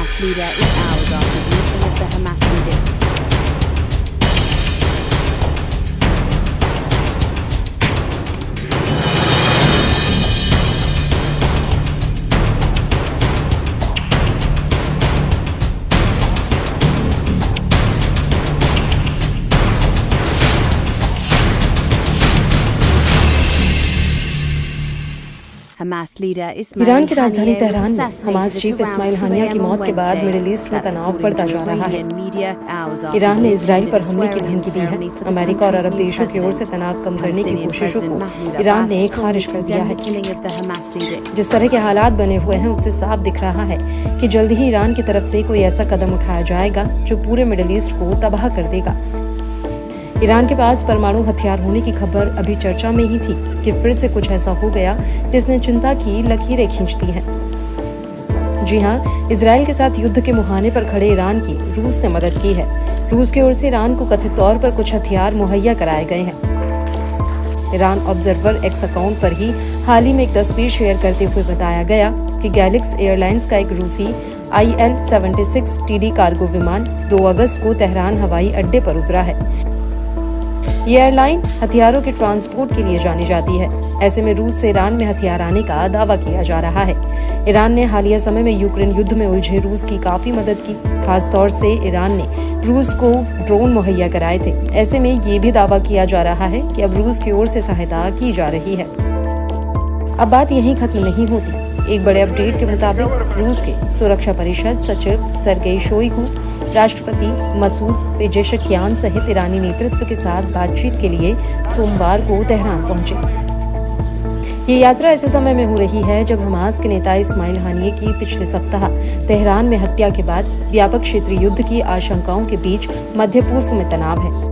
Hamas leader is hours after the meeting of the Hamas leader. Iran की राजधानी Tehran में Hamas chief Ismail हानिया की मौत के बाद मिडिल ईस्ट में तनाव बढ़ता जा रहा है। ईरान ने इजराइल पर हमले की धमकी दी है। अमेरिका और अरब देशों की ओर से तनाव कम करने की कोशिशों को ईरान ने खारिज कर दिया है। जिस तरह के हालात बने हुए हैं उससे साफ दिख रहा है कि जल्द ही ईरान की तरफ से कोई ऐसा कदम उठाया जाएगा जो पूरे मिडिल ईस्ट को तबाह कर देगा। ईरान के पास परमाणु हथियार होने की खबर अभी चर्चा में ही थी कि फिर से कुछ ऐसा हो गया जिसने चिंता की लकीरें खींच दी हैं। जी हां, इजराइल के साथ युद्ध के मुहाने पर खड़े ईरान की रूस ने मदद की है। रूस की ओर से ईरान को कथित तौर पर कुछ हथियार मुहैया कराए गए हैं। ईरान ऑब्जर्वर एक्स अकाउंट पर ही हाल ही में एक तस्वीर शेयर करते हुए बताया गया कि गैलिक्स एयरलाइंस का एक रूसी IL-76 TD कार्गो विमान 2 अगस्त को तेहरान हवाई अड्डे पर उतरा है। ये एयरलाइन हथियारों के ट्रांसपोर्ट के लिए जानी जाती है। ऐसे में रूस से ईरान में हथियार आने का दावा किया जा रहा है। ईरान ने हालिया समय में यूक्रेन युद्ध में उलझे रूस की काफी मदद की। खास तौर से ईरान ने रूस को ड्रोन मुहैया कराए थे। ऐसे में ये भी दावा किया जा रहा है कि अब रूस की ओर से सहायता की जा रही है। अब बात यहीं खत्म नहीं होती। एक बड़े अपडेट के मुताबिक रूस के सुरक्षा परिषद सचिव सर्गेई शोइगु राष्ट्रपति मसूद पेजेशकियान सहित ईरानी नेतृत्व के साथ बातचीत के लिए सोमवार को तेहरान पहुंचे। ये यात्रा ऐसे समय में हो रही है जब हमास के नेता इस्माइल हानिये की पिछले सप्ताह तेहरान में हत्या के बाद व्यापक क्षेत्रीय युद्ध की आशंकाओं के बीच मध्य पूर्व में तनाव है।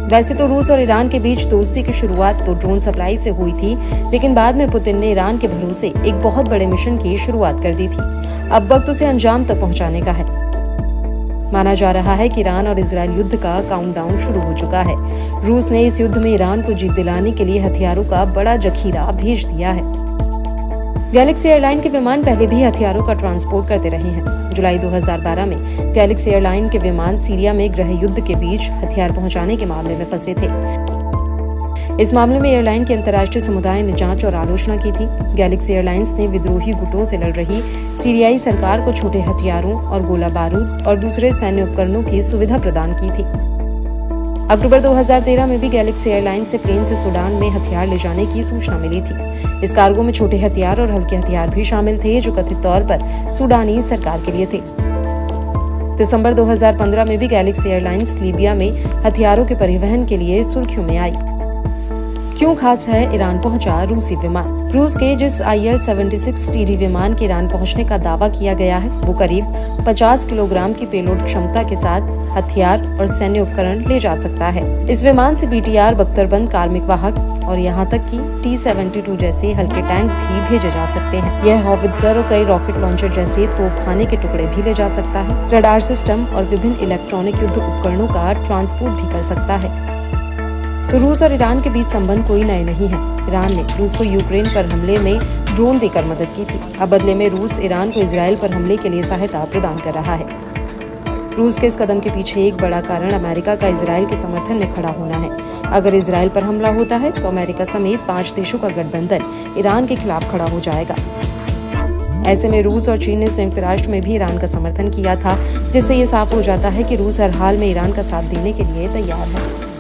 वैसे तो रूस और ईरान के बीच दोस्ती की शुरुआत तो ड्रोन सप्लाई से हुई थी, लेकिन बाद में पुतिन ने ईरान के भरोसे एक बहुत बड़े मिशन की शुरुआत कर दी थी। अब वक्त उसे अंजाम तक पहुंचाने का है। माना जा रहा है कि ईरान और इजराइल युद्ध का काउंटडाउन शुरू हो चुका है। रूस ने इस युद्ध में ईरान को जीत दिलाने के लिए हथियारों का बड़ा जखीरा भेज दिया है। गैलिक्स एयरलाइन के विमान पहले भी हथियारों का ट्रांसपोर्ट करते रहे हैं। जुलाई 2012 में गैलिक्स एयरलाइन के विमान सीरिया में गृह युद्ध के बीच हथियार पहुंचाने के मामले में फंसे थे। इस मामले में एयरलाइन के अंतर्राष्ट्रीय समुदाय ने जांच और आलोचना की थी। गैलिक्स एयरलाइंस ने विद्रोही गुटों से लड़ रही सीरियाई सरकार को छोटे हथियारों और गोला बारूद और दूसरे सैन्य उपकरणों की सुविधा प्रदान की थी। अक्टूबर 2013 में भी गैलिक्स एयरलाइन से प्लेन से सूडान में हथियार ले जाने की सूचना मिली थी। इस कार्गो में छोटे हथियार और हल्के हथियार भी शामिल थे जो कथित तौर पर सूडानी सरकार के लिए थे। दिसंबर 2015 में भी गैलिक्स एयरलाइंस लीबिया में हथियारों के परिवहन के लिए सुर्खियों में आई। क्यों खास है ईरान पहुंचा रूसी विमान? रूस के जिस IL-76 TD विमान के ईरान पहुंचने का दावा किया गया है वो करीब 50 किलोग्राम की पेलोड क्षमता के साथ हथियार और सैन्य उपकरण ले जा सकता है। इस विमान से BTR बख्तरबंद कार्मिक वाहक और यहाँ तक कि T-72 जैसे हल्के टैंक भी भेजे जा सकते हैं। यह हॉवित्जर और कई रॉकेट लॉन्चर जैसे तोपखाने के टुकड़े भी ले जा सकता है। रडार सिस्टम और विभिन्न इलेक्ट्रॉनिक युद्ध उपकरणों का ट्रांसपोर्ट भी कर सकता है। तो रूस और ईरान के बीच संबंध कोई नए नहीं है। ईरान ने रूस को यूक्रेन पर हमले में ड्रोन देकर मदद की थी। अब बदले में रूस ईरान को इजराइल पर हमले के लिए सहायता प्रदान कर रहा है। रूस के इस कदम के पीछे एक बड़ा कारण अमेरिका का इजराइल के समर्थन में खड़ा होना है। अगर इजराइल पर हमला होता है तो अमेरिका समेत 5 देशों का गठबंधन ईरान के खिलाफ खड़ा हो जाएगा। ऐसे में रूस और चीन ने संयुक्त राष्ट्र में भी ईरान का समर्थन किया था, जिससे ये साफ हो जाता है कि रूस हर हाल में ईरान का साथ देने के लिए तैयार है।